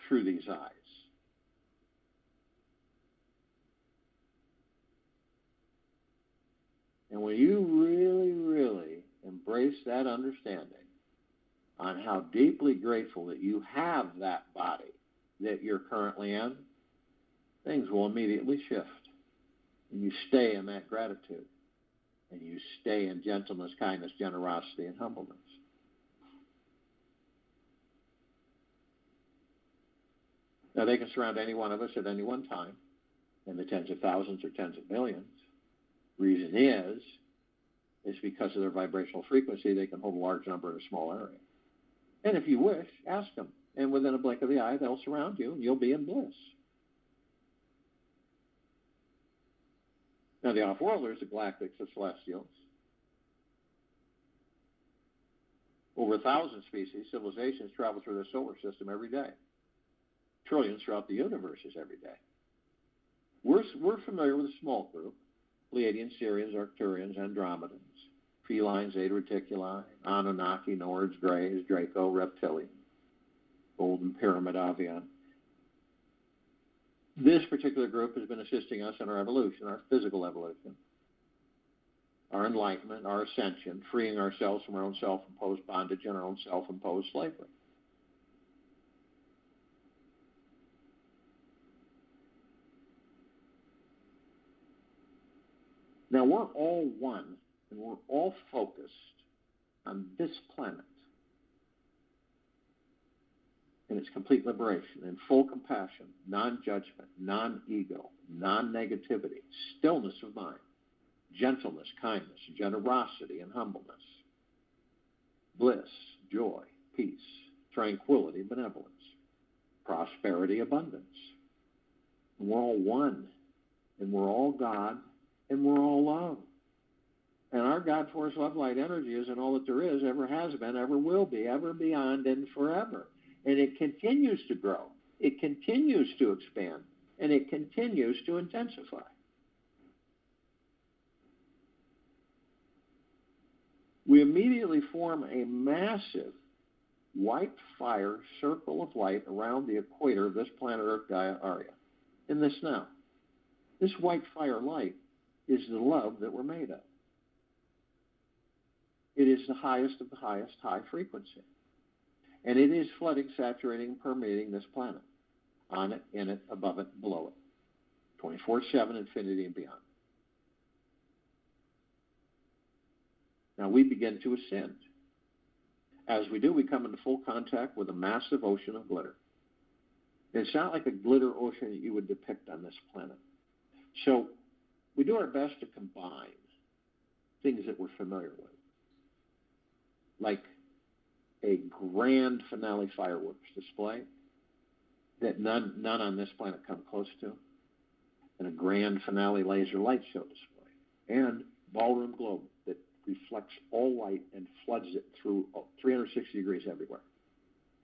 through these eyes. And when you really, really embrace that understanding on how deeply grateful that you have that body that you're currently in, things will immediately shift. And you stay in that gratitude. And you stay in gentleness, kindness, generosity, and humbleness. Now, they can surround any one of us at any one time in the tens of thousands or tens of millions. Reason is because of their vibrational frequency, they can hold a large number in a small area. And if you wish, ask them. And within a blink of the eye, they'll surround you, and you'll be in bliss. Now, the off-worlders, the galactics, the celestials, over 1,000 species, civilizations travel through the solar system every day. Trillions throughout the universes every day. We're familiar with a small group: Pleiadians, Sirians, Arcturians, Andromedans, Felines, Zeta Reticuli, Anunnaki, Nords, Greys, Draco, Reptilian, Golden Pyramid, Avian. This particular group has been assisting us in our evolution, our physical evolution, our enlightenment, our ascension, freeing ourselves from our own self-imposed bondage and our own self-imposed slavery. Now, we're all one, and we're all focused on this planet in its complete liberation, in full compassion, non-judgment, non-ego, non-negativity, stillness of mind, gentleness, kindness, generosity, and humbleness, bliss, joy, peace, tranquility, benevolence, prosperity, abundance. And we're all one, and we're all God, and we're all love. And our God, force, love, light, energy isn't all that there is, ever has been, ever will be, ever beyond, and forever. And it continues to grow. It continues to expand. And it continues to intensify. We immediately form a massive white fire circle of light around the equator of this planet Earth Gaia area. In this now. This white fire light is the love that we're made of. It is the highest of the highest high frequency. And it is flooding, saturating, permeating this planet. On it, in it, above it, below it. 24/7, infinity and beyond. Now we begin to ascend. As we do, we come into full contact with a massive ocean of glitter. It's not like a glitter ocean that you would depict on this planet. So we do our best to combine things that we're familiar with, like a grand finale fireworks display that none on this planet come close to, and a grand finale laser light show display, and ballroom globe that reflects all light and floods it through 360 degrees everywhere.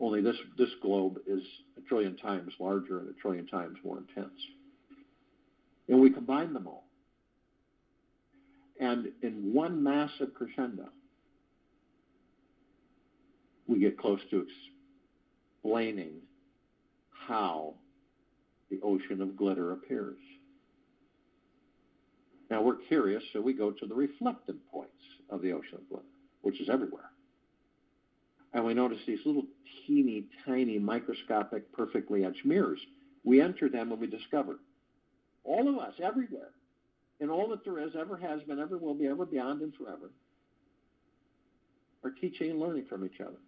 Only this globe is 1 trillion times larger and 1 trillion times more intense. And we combine them all. And in one massive crescendo, we get close to explaining how the ocean of glitter appears. Now we're curious, so we go to the reflected points of the ocean of glitter, which is everywhere. And we notice these little teeny tiny microscopic perfectly etched mirrors. We enter them and we discover all of us everywhere, and all that there is, ever has been, ever will be, ever beyond and forever, are teaching and learning from each other,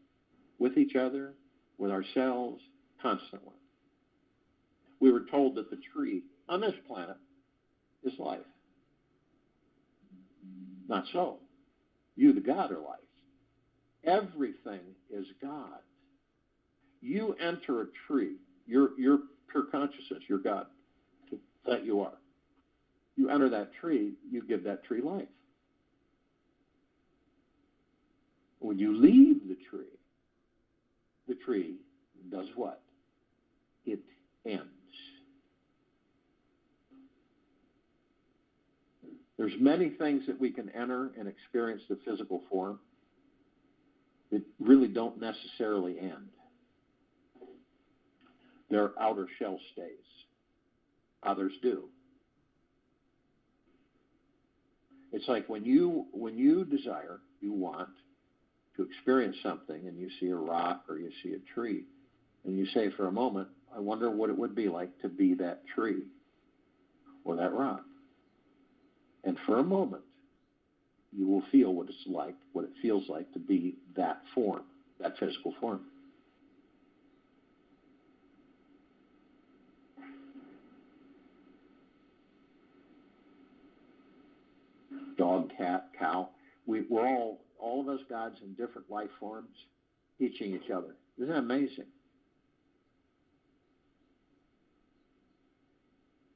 with each other, with ourselves, constantly. We were told that the tree on this planet is life. Not so. You, the God, are life. Everything is God. You enter a tree, your pure consciousness, your God, that you are. You enter that tree, you give that tree life. When you leave the tree does what? It ends. There's many things that we can enter and experience the physical form that really don't necessarily end. They're outer shell stays. Others do. It's like when you desire, you want to experience something, and you see a rock or you see a tree, and you say for a moment, I wonder what it would be like to be that tree or that rock. And for a moment, you will feel what it's like, what it feels like to be that form, that physical form. Dog, cat, cow. We're all of us gods in different life forms teaching each other. Isn't that amazing?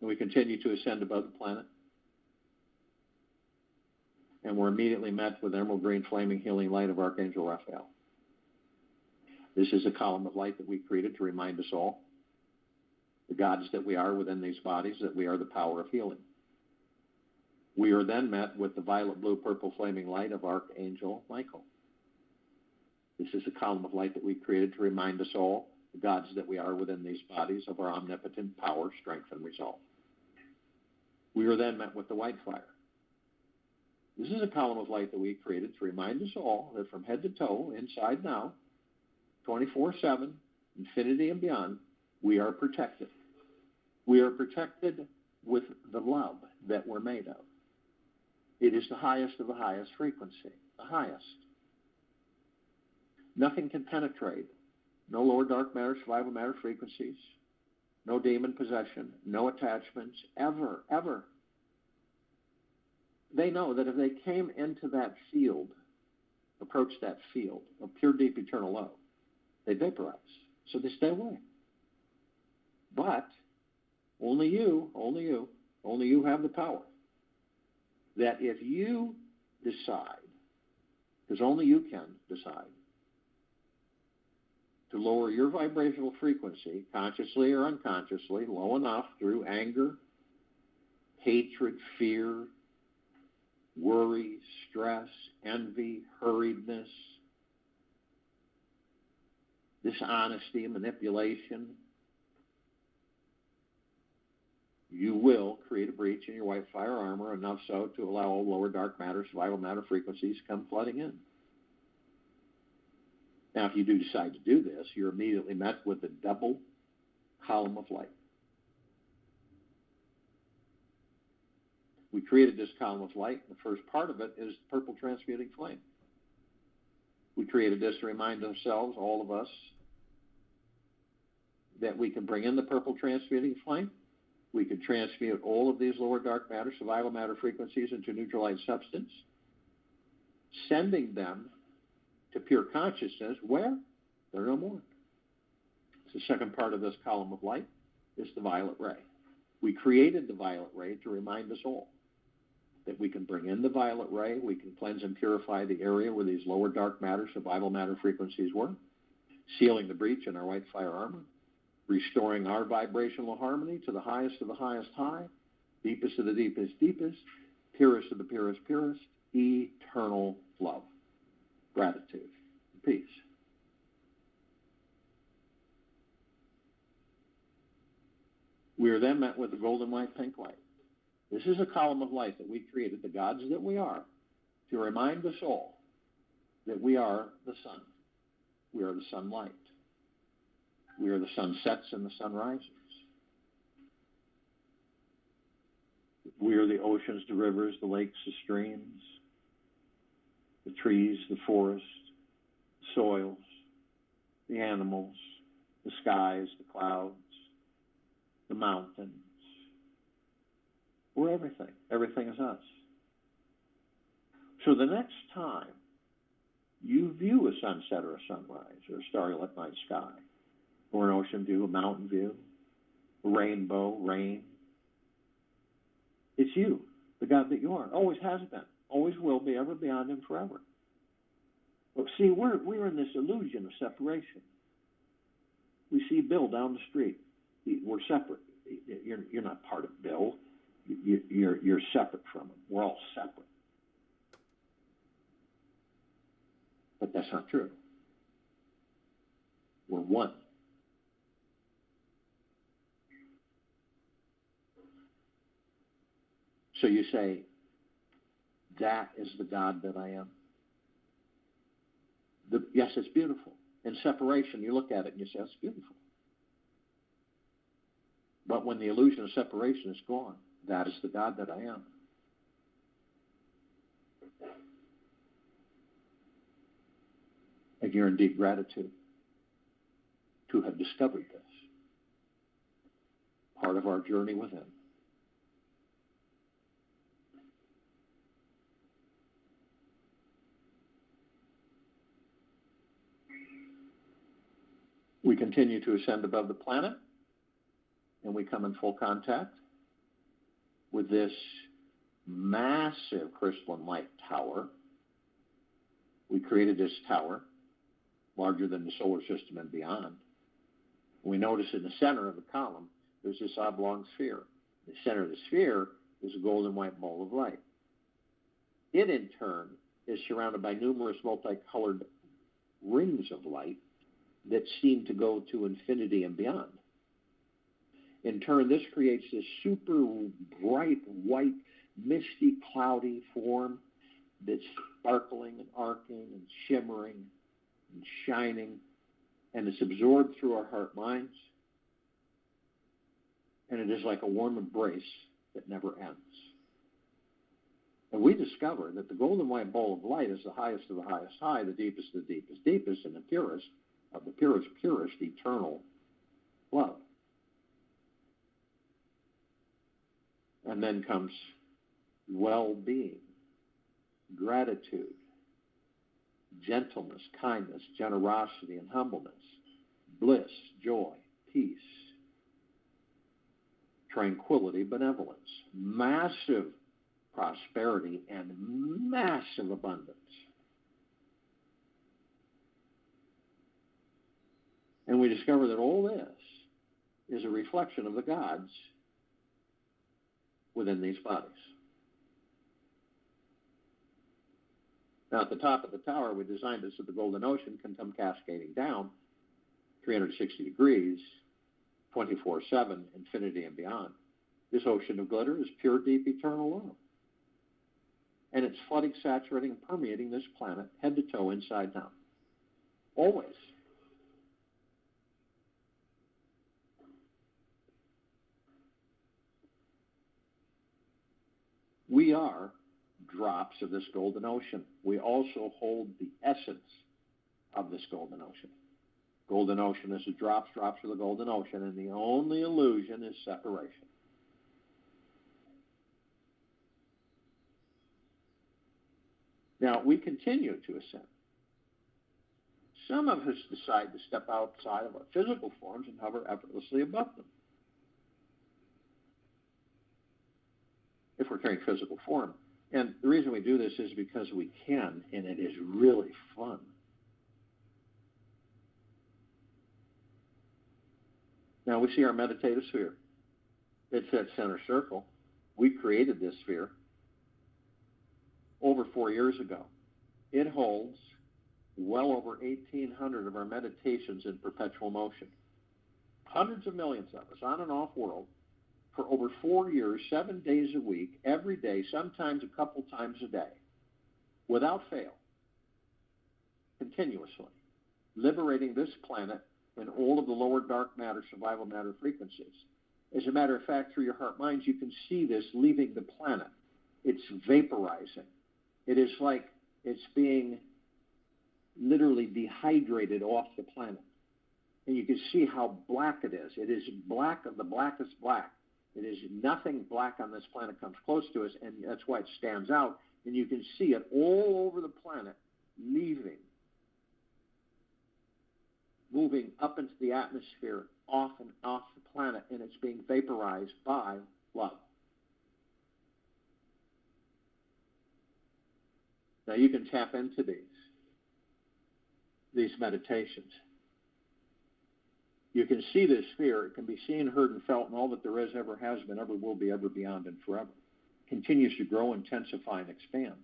And we continue to ascend above the planet. And we're immediately met with emerald green flaming healing light of Archangel Raphael. This is a column of light that we created to remind us all, the gods that we are within these bodies, that we are the power of healing. We are then met with the violet, blue, purple flaming light of Archangel Michael. This is a column of light that we created to remind us all, the gods that we are within these bodies, of our omnipotent power, strength, and resolve. We are then met with the white fire. This is a column of light that we created to remind us all that from head to toe, inside now, 24/7, infinity and beyond, we are protected. We are protected with the love that we're made of. It is the highest of the highest frequency, the highest. Nothing can penetrate. No lower dark matter, survival matter frequencies, no demon possession, no attachments, ever, ever. They know that if they came into that field, approached that field of pure, deep, eternal love, they vaporize. So they stay away. But only you have the power that if you decide, because only you can decide, to lower your vibrational frequency, consciously or unconsciously, low enough through anger, hatred, fear, worry, stress, envy, hurriedness, dishonesty, manipulation, you will create a breach in your white fire armor, enough so to allow all lower dark matter, survival matter frequencies to come flooding in. Now, if you do decide to do this, you're immediately met with a double column of light. We created this column of light. The first part of it is purple transmuting flame. We created this to remind ourselves, all of us, that we can bring in the purple transmuting flame. We can transmute all of these lower dark matter, survival matter frequencies into neutral light substance, sending them to pure consciousness where they're no more. So the second part of this column of light is the violet ray. We created the violet ray to remind us all that we can bring in the violet ray, we can cleanse and purify the area where these lower dark matter, survival matter frequencies were, sealing the breach in our white fire armor, restoring our vibrational harmony to the highest of the highest high, deepest of the deepest deepest, purest of the purest purest, eternal love, gratitude, peace. We are then met with the golden white pink light. This is a column of light that we created, the gods that we are, to remind us all that we are the sun. We are the sunlight. We are the sunsets and the sunrises. We are the oceans, the rivers, the lakes, the streams, the trees, the forests, the soils, the animals, the skies, the clouds, the mountains. We're everything. Everything is us. So the next time you view a sunset or a sunrise or a starry-lit night sky, or an ocean view, a mountain view, a rainbow, rain, it's you, the God that you are. Always has been. Always will be, ever, beyond, and forever. But see, we're in this illusion of separation. We see Bill down the street. We're separate. You're not part of Bill. You're separate from him. We're all separate. But that's not true. We're one. So you say, that is the God that I am. Yes, it's beautiful. In separation, you look at it and you say, that's beautiful. But when the illusion of separation is gone, that is the God that I am. And you're in deep gratitude to have discovered this. Part of our journey with Him. We continue to ascend above the planet, and we come in full contact with this massive crystalline light tower. We created this tower, larger than the solar system and beyond. We notice in the center of the column, there's this oblong sphere. The center of the sphere is a golden white ball of light. It, in turn, is surrounded by numerous multicolored rings of light that seem to go to infinity and beyond. In turn, this creates this super bright, white, misty, cloudy form that's sparkling and arcing and shimmering and shining, and it's absorbed through our heart minds, and it is like a warm embrace that never ends. And we discover that the golden white bowl of light is the highest of the highest high, the deepest of the deepest deepest, and the purest of the purest purest eternal love. And then comes well-being, gratitude, gentleness, kindness, generosity, and humbleness, bliss, joy, peace, tranquility, benevolence, massive prosperity, and massive abundance. And we discover that all this is a reflection of the gods within these bodies. Now, at the top of the tower, we designed it so the golden ocean can come cascading down 360 degrees, 24/7, infinity and beyond. This ocean of glitter is pure, deep, eternal love. And it's flooding, saturating, and permeating this planet head to toe, inside out. Always. We are drops of this golden ocean. We also hold the essence of this golden ocean. Golden ocean is the drops of the golden ocean, and the only illusion is separation. Now, we continue to ascend. Some of us decide to step outside of our physical forms and hover effortlessly above them. If we're carrying physical form. And the reason we do this is because we can, and it is really fun. Now we see our meditative sphere. It's that center circle. We created this sphere over 4 years ago. It holds well over 1,800 of our meditations in perpetual motion. Hundreds of millions of us on and off world for over 4 years, 7 days a week, every day, sometimes a couple times a day, without fail, continuously, liberating this planet and all of the lower dark matter, survival matter frequencies. As a matter of fact, through your heart minds, you can see this leaving the planet. It's vaporizing. It is like it's being literally dehydrated off the planet. And you can see how black it is. It is black of the blackest black. It is nothing black on this planet comes close to us, and that's why it stands out. And you can see it all over the planet, leaving, moving up into the atmosphere, off and off the planet, and it's being vaporized by love. Now you can tap into these meditations. You can see this sphere. It can be seen, heard, and felt, and all that there is, ever has been, ever will be, ever beyond, and forever. It continues to grow, intensify, and expand.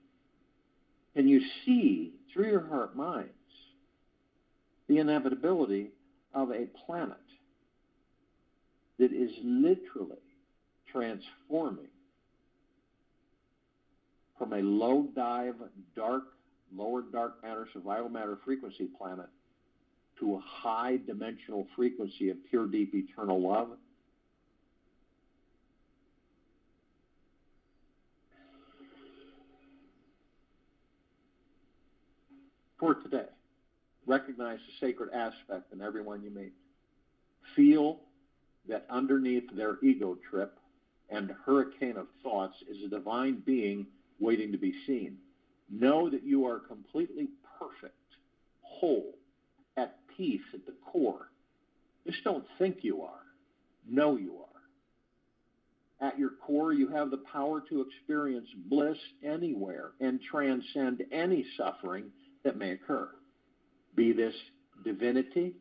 And you see, through your heart minds, the inevitability of a planet that is literally transforming from a low-dive, dark, lower dark matter, survival matter frequency planet to a high-dimensional frequency of pure, deep, eternal love. For today, recognize the sacred aspect in everyone you meet. Feel that underneath their ego trip and hurricane of thoughts is a divine being waiting to be seen. Know that you are completely perfect, whole, at peace at the core. Just don't think you are. Know you are. At your core, you have the power to experience bliss anywhere and transcend any suffering that may occur. Be this divinity,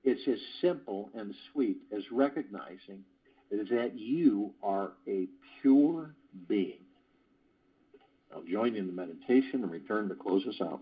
it's as simple and sweet as recognizing that you are a pure being. I'll join you in the meditation and return to close us out.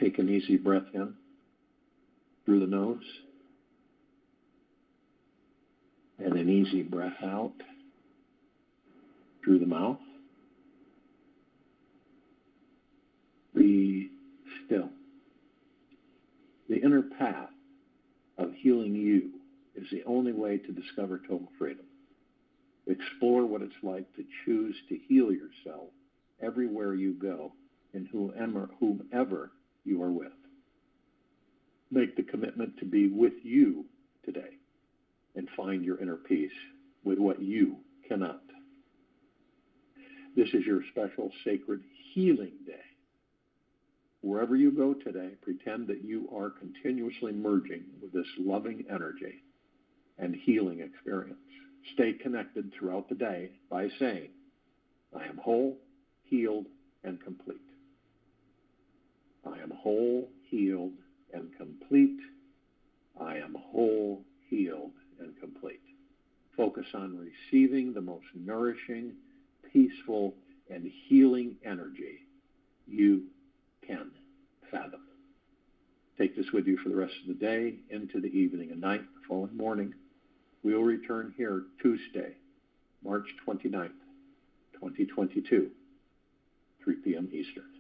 Take an easy breath in through the nose and an easy breath out through the mouth. Be still. The inner path of healing you is the only way to discover total freedom. Explore what it's like to choose to heal yourself everywhere you go and whomever you are with. Make the commitment to be with you today and find your inner peace with what you cannot. This is your special sacred healing day. Wherever you go today, pretend that you are continuously merging with this loving energy and healing experience. Stay connected throughout the day by saying, I am whole, healed, and complete. I am whole, healed, and complete. I am whole, healed, and complete. Focus on receiving the most nourishing, peaceful, and healing energy you can fathom. Take this with you for the rest of the day, into the evening and night. The following morning, we will return here Tuesday, March 29th, 2022, 3 p.m. Eastern.